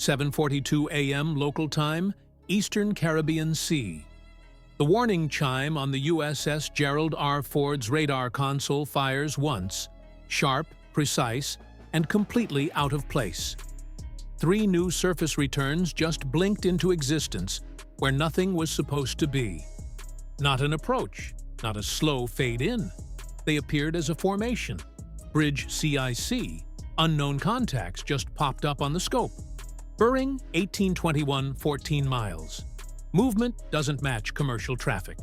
7:42 a.m. local time, Eastern Caribbean Sea. The warning chime on the USS Gerald R. Ford's radar console fires once, sharp, precise, and completely out of place. 3 new surface returns just blinked into existence where nothing was supposed to be. Not an approach, not a slow fade in. They appeared as a formation. Bridge CIC, unknown contacts just popped up on the scope. Berring 1821 14 miles. Movement doesn't match commercial traffic.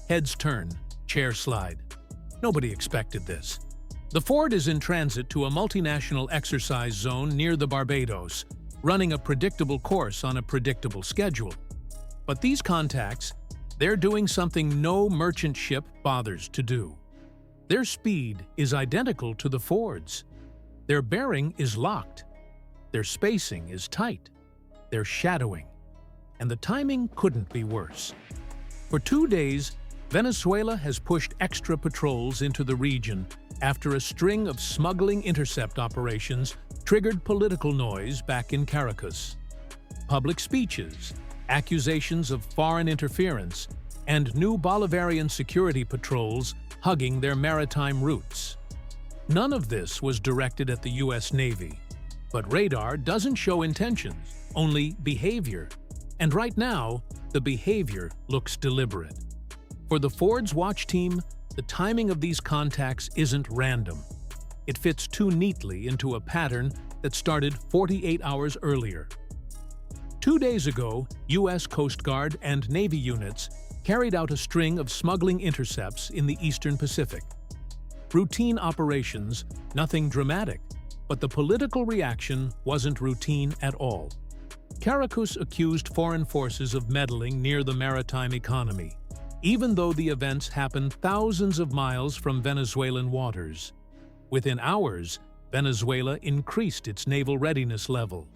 Heads turn, chair slide. Nobody expected this. The Ford is in transit to a multinational exercise zone near the Barbados, running a predictable course on a predictable schedule. But these contacts, they're doing something no merchant ship bothers to do. Their speed is identical to the Ford's. Their bearing is locked. Their spacing is tight. They're shadowing. And the timing couldn't be worse. For 2 days, Venezuela has pushed extra patrols into the region after a string of smuggling intercept operations triggered political noise back in Caracas. Public speeches, accusations of foreign interference, and new Bolivarian security patrols hugging their maritime routes. None of this was directed at the U.S. Navy. But radar doesn't show intentions, only behavior. And right now, the behavior looks deliberate. For the Ford's watch team, the timing of these contacts isn't random. It fits too neatly into a pattern that started 48 hours earlier. 2 days ago, U.S. Coast Guard and Navy units carried out a string of smuggling intercepts in the Eastern Pacific. Routine operations, nothing dramatic, but the political reaction wasn't routine at all. Caracas accused foreign forces of meddling near the maritime economy, even though the events happened thousands of miles from Venezuelan waters. Within hours, Venezuela increased its naval readiness level.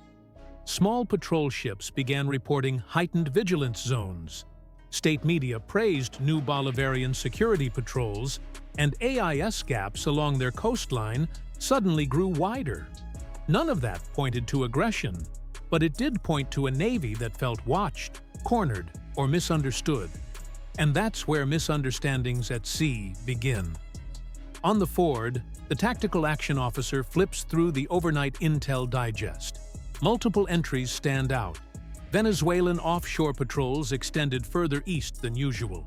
Small patrol ships began reporting heightened vigilance zones. State media praised new Bolivarian security patrols, and AIS gaps along their coastline suddenly grew wider. None of that pointed to aggression, but it did point to a Navy that felt watched, cornered, or misunderstood. And that's where misunderstandings at sea begin. On the Ford, the tactical action officer flips through the overnight intel digest. Multiple entries stand out. Venezuelan offshore patrols extended further east than usual.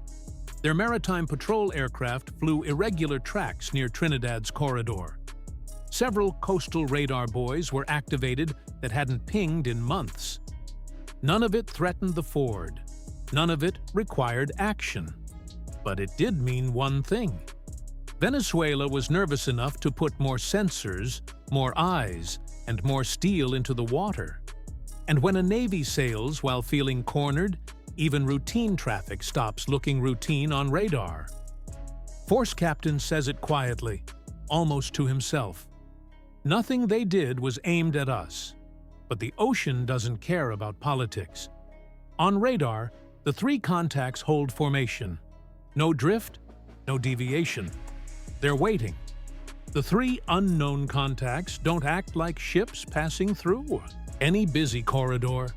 Their maritime patrol aircraft flew irregular tracks near Trinidad's corridor. Several coastal radar buoys were activated that hadn't pinged in months. None of it threatened the Ford. None of it required action. But it did mean one thing. Venezuela was nervous enough to put more sensors, more eyes, and more steel into the water. And when a Navy sails while feeling cornered, even routine traffic stops looking routine on radar. Force Captain says it quietly, almost to himself. Nothing they did was aimed at us. But the ocean doesn't care about politics. On radar, the 3 contacts hold formation. No drift, no deviation. They're waiting. The 3 unknown contacts don't act like ships passing through any busy corridor.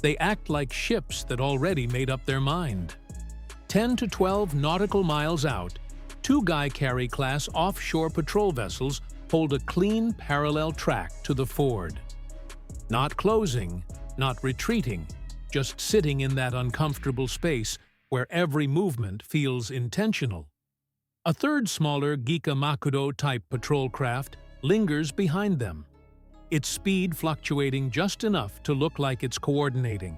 They act like ships that already made up their mind. 10 to 12 nautical miles out, 2 Guy-Carry-class offshore patrol vessels hold a clean parallel track to the Ford. Not closing, not retreating, just sitting in that uncomfortable space where every movement feels intentional. A third smaller Gika Makudo-type patrol craft lingers behind them, its speed fluctuating just enough to look like it's coordinating.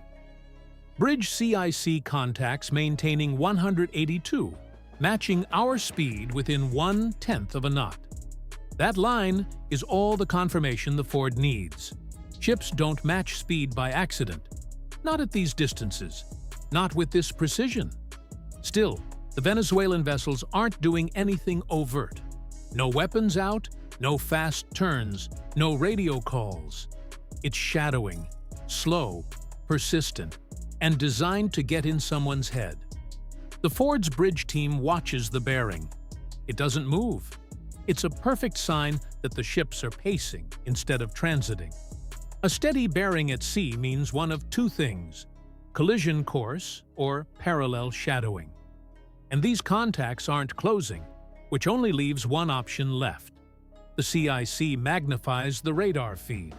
Bridge CIC contacts maintaining 182, matching our speed within 1/10 of a knot. That line is all the confirmation the Ford needs. Ships don't match speed by accident. Not at these distances. Not with this precision. Still, the Venezuelan vessels aren't doing anything overt. No weapons out, no fast turns, no radio calls. It's shadowing, slow, persistent, and designed to get in someone's head. The Ford's bridge team watches the bearing. It doesn't move. It's a perfect sign that the ships are pacing instead of transiting. A steady bearing at sea means one of two things: collision course or parallel shadowing. And these contacts aren't closing, which only leaves one option left. The CIC magnifies the radar feed.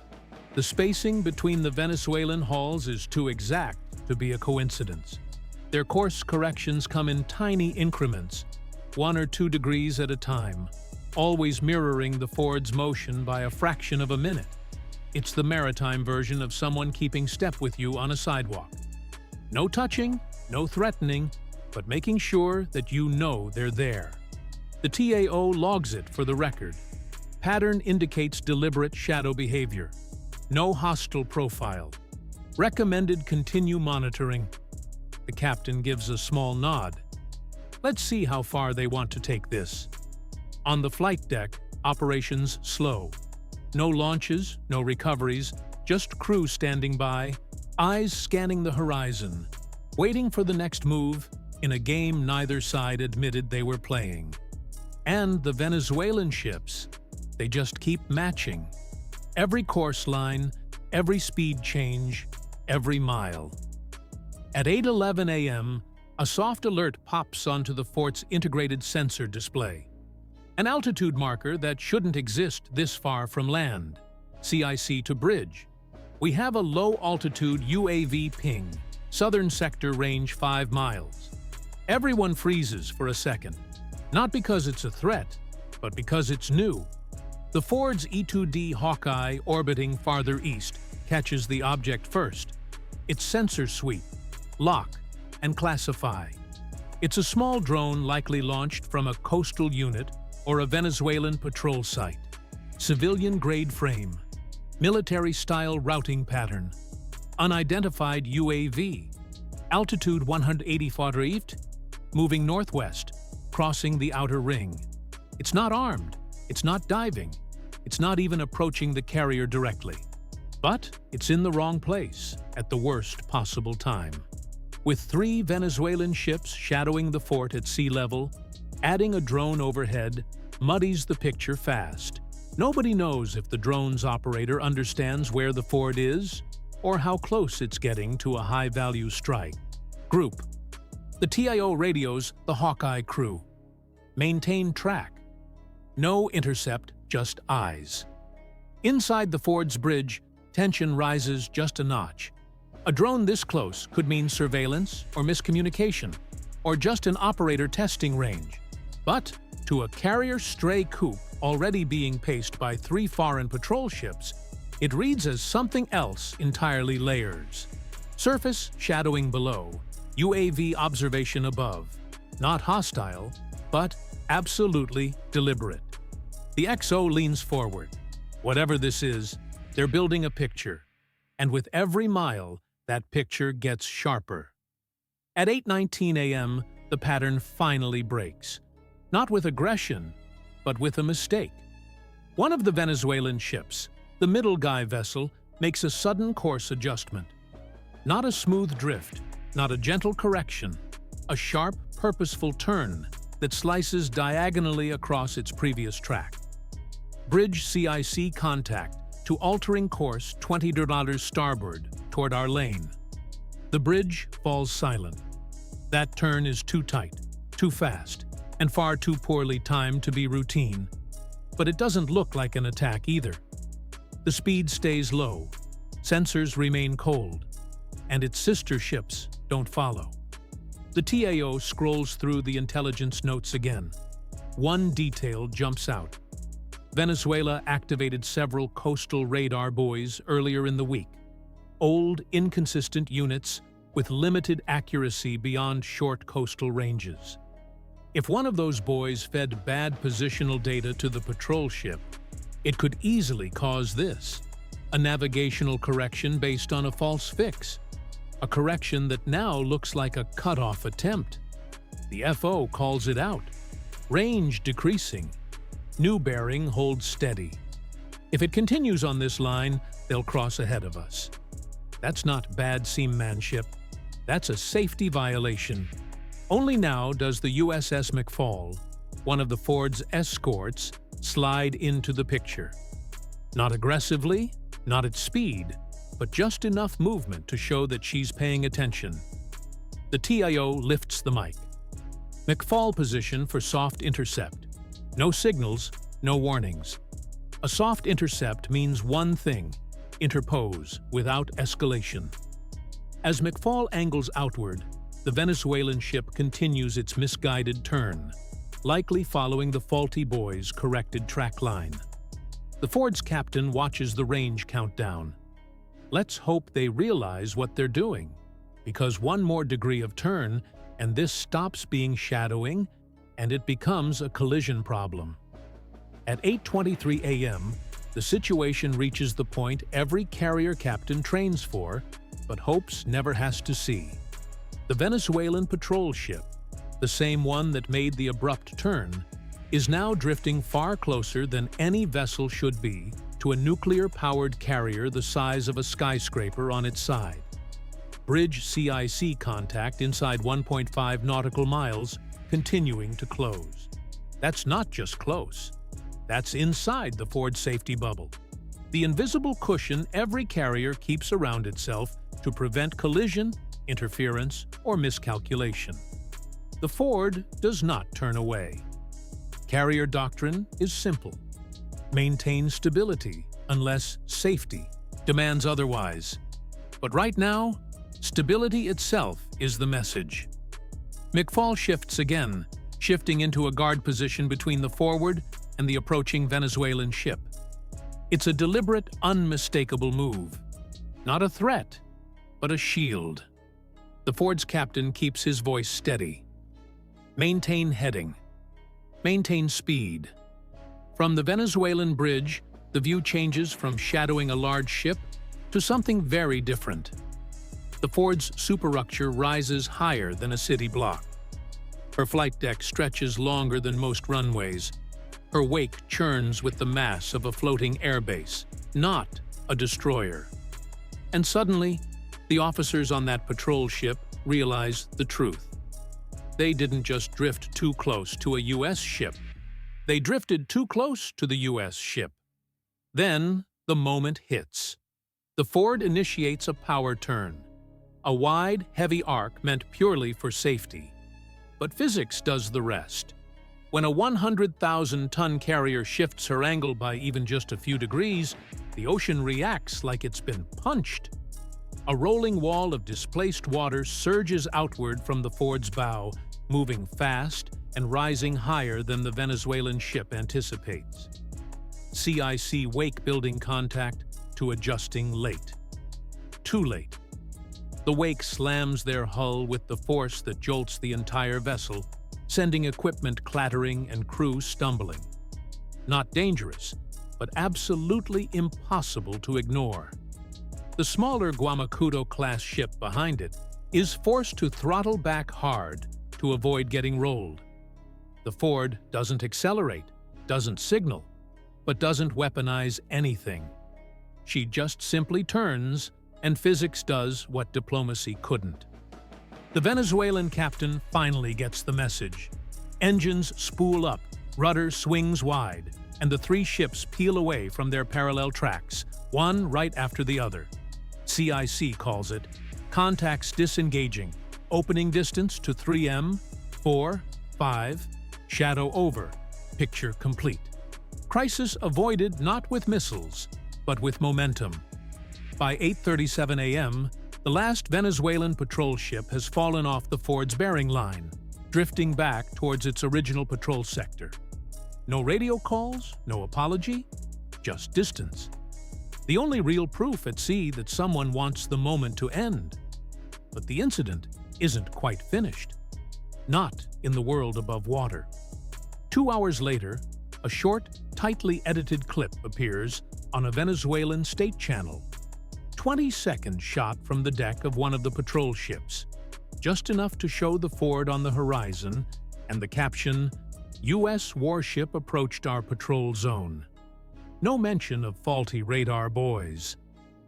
The spacing between the Venezuelan hulls is too exact to be a coincidence. Their course corrections come in tiny increments, 1 or 2 degrees at a time, always mirroring the Ford's motion by a fraction of a minute. It's the maritime version of someone keeping step with you on a sidewalk. No touching, no threatening, but making sure that you know they're there. The TAO logs it for the record. Pattern indicates deliberate shadow behavior. No hostile profile. Recommended continue monitoring. The captain gives a small nod. Let's see how far they want to take this. On the flight deck, operations slow. No launches, no recoveries, just crew standing by, eyes scanning the horizon, waiting for the next move in a game neither side admitted they were playing. And the Venezuelan ships, they just keep matching. Every course line, every speed change, every mile. At 8:11 a.m., a soft alert pops onto the fort's integrated sensor display. An altitude marker that shouldn't exist this far from land. CIC to bridge. We have a low-altitude UAV ping, southern sector range 5 miles. Everyone freezes for a second. Not because it's a threat, but because it's new. The Ford's E-2D Hawkeye orbiting farther east catches the object first. It's sensor sweep, lock, and classify. It's a small drone likely launched from a coastal unit or a Venezuelan patrol site. Civilian-grade frame, military-style routing pattern, unidentified UAV, altitude 180 feet, moving northwest, crossing the outer ring. It's not armed, it's not diving, it's not even approaching the carrier directly. But it's in the wrong place at the worst possible time. With 3 Venezuelan ships shadowing the fort at sea level, adding a drone overhead muddies the picture fast. Nobody knows if the drone's operator understands where the fort is or how close it's getting to a high-value strike. Group. The TIO radios the Hawkeye crew. Maintain track. No intercept, just eyes. Inside the Ford's bridge, tension rises just a notch. A drone this close could mean surveillance or miscommunication, or just an operator testing range. But to a carrier stray coop already being paced by 3 foreign patrol ships, it reads as something else entirely. Layers. Surface shadowing below, UAV observation above. Not hostile, but absolutely deliberate. The XO leans forward. Whatever this is, they're building a picture. And with every mile, that picture gets sharper. At 8:19 a.m., the pattern finally breaks. Not with aggression, but with a mistake. One of the Venezuelan ships, the Middle Guy vessel, makes a sudden course adjustment. Not a smooth drift, not a gentle correction, a sharp, purposeful turn that slices diagonally across its previous track. Bridge CIC contact to altering course $20 starboard toward our lane. The bridge falls silent. That turn is too tight, too fast, and far too poorly timed to be routine. But it doesn't look like an attack either. The speed stays low, sensors remain cold, and its sister ships don't follow. The TAO scrolls through the intelligence notes again. One detail jumps out. Venezuela activated several coastal radar buoys earlier in the week. Old, inconsistent units with limited accuracy beyond short coastal ranges. If one of those buoys fed bad positional data to the patrol ship, it could easily cause this: a navigational correction based on a false fix. A correction that now looks like a cut-off attempt. The FO calls it out. Range decreasing. New bearing holds steady. If it continues on this line, they'll cross ahead of us. That's not bad seamanship. That's a safety violation. Only now does the USS McFall, one of the Ford's escorts, slide into the picture. Not aggressively, Not at speed, but just enough movement to show that she's paying attention. The TIO lifts the mic. McFall position for soft intercept. No signals, no warnings. A soft intercept means one thing: interpose without escalation. As McFall angles outward, the Venezuelan ship continues its misguided turn, likely following the faulty buoy's corrected track line. The Ford's captain watches the range countdown. Let's hope they realize what they're doing, because one more degree of turn and this stops being shadowing and it becomes a collision problem. At 8:23 a.m., the situation reaches the point every carrier captain trains for, but hopes never has to see. The Venezuelan patrol ship, the same one that made the abrupt turn, is now drifting far closer than any vessel should be to a nuclear-powered carrier the size of a skyscraper on its side. Bridge CIC contact inside 1.5 nautical miles, continuing to close. That's not just close. That's inside the Ford safety bubble. The invisible cushion every carrier keeps around itself to prevent collision, interference, or miscalculation. The Ford does not turn away. Carrier doctrine is simple. Maintain stability unless safety demands otherwise. But right now, stability itself is the message. McFall shifts again, shifting into a guard position between the forward and the approaching Venezuelan ship. It's a deliberate, unmistakable move. Not a threat, but a shield. The Ford's captain keeps his voice steady. Maintain heading. Maintain speed. From the Venezuelan bridge, the view changes from shadowing a large ship to something very different. The Ford's superstructure rises higher than a city block. Her flight deck stretches longer than most runways. Her wake churns with the mass of a floating airbase, not a destroyer. And suddenly, the officers on that patrol ship realize the truth. They didn't just drift too close to a U.S. ship. They drifted too close to the U.S. ship. Then, the moment hits. The Ford initiates a power turn. A wide, heavy arc meant purely for safety. But physics does the rest. When a 100,000-ton carrier shifts her angle by even just a few degrees, the ocean reacts like it's been punched. A rolling wall of displaced water surges outward from the Ford's bow, moving fast and rising higher than the Venezuelan ship anticipates. CIC wake building contact to adjusting late. Too late. The wake slams their hull with the force that jolts the entire vessel, sending equipment clattering and crew stumbling. Not dangerous, but absolutely impossible to ignore. The smaller Guamacuto-class ship behind it is forced to throttle back hard to avoid getting rolled. The Ford doesn't accelerate, doesn't signal, but doesn't weaponize anything. She just simply turns, and physics does what diplomacy couldn't. The Venezuelan captain finally gets the message. Engines spool up, rudder swings wide, and the three ships peel away from their parallel tracks, one right after the other. CIC calls it contacts disengaging, opening distance to 3M, 4, 5, shadow over, picture complete. Crisis avoided not with missiles, but with momentum. By 8:37 a.m., the last Venezuelan patrol ship has fallen off the Ford's bearing line, drifting back towards its original patrol sector. No radio calls, no apology, just distance. The only real proof at sea that someone wants the moment to end. But the incident isn't quite finished. Not in the world above water. 2 hours later, a short, tightly edited clip appears on a Venezuelan state channel. 20-second shot from the deck of one of the patrol ships, just enough to show the Ford on the horizon and the caption, "U.S. warship approached our patrol zone." No mention of faulty radar buoys.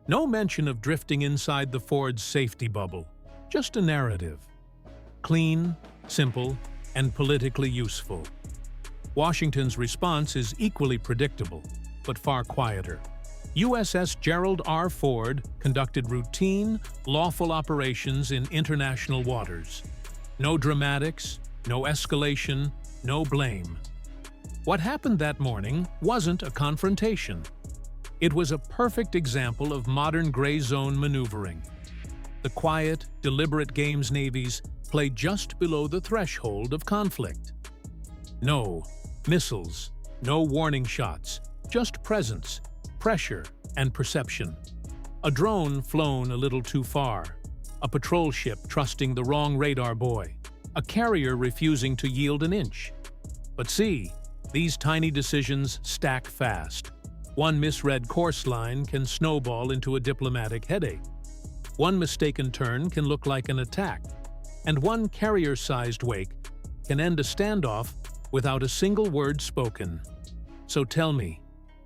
No mention of drifting inside the Ford's safety bubble. Just a narrative. Clean, simple, and politically useful. Washington's response is equally predictable, but far quieter. USS Gerald R. Ford conducted routine, lawful operations in international waters. No dramatics, no escalation, no blame. What happened that morning wasn't a confrontation. It was a perfect example of modern gray zone maneuvering. The quiet, deliberate games navies play just below the threshold of conflict. No missiles, no warning shots, just presence, pressure, and perception. A drone flown a little too far, a patrol ship trusting the wrong radar buoy, a carrier refusing to yield an inch. But see, these tiny decisions stack fast. One misread course line can snowball into a diplomatic headache. One mistaken turn can look like an attack, and one carrier-sized wake can end a standoff without a single word spoken. So tell me,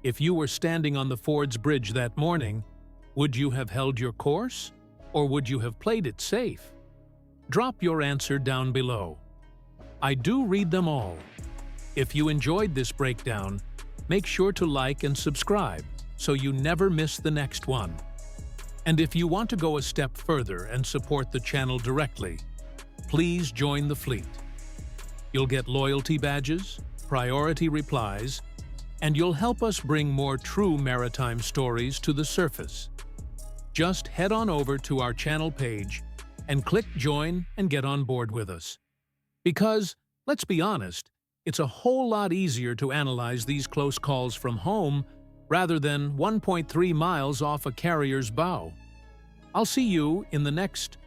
if you were standing on the Ford's bridge that morning, would you have held your course, or would you have played it safe? Drop your answer down below. I do read them all. If you enjoyed this breakdown, make sure to like and subscribe so you never miss the next one. And if you want to go a step further and support the channel directly, please join the fleet. You'll get loyalty badges, priority replies, and you'll help us bring more true maritime stories to the surface. Just head on over to our channel page and click join and get on board with us. Because, let's be honest, it's a whole lot easier to analyze these close calls from home rather than 1.3 miles off a carrier's bow. I'll see you in the next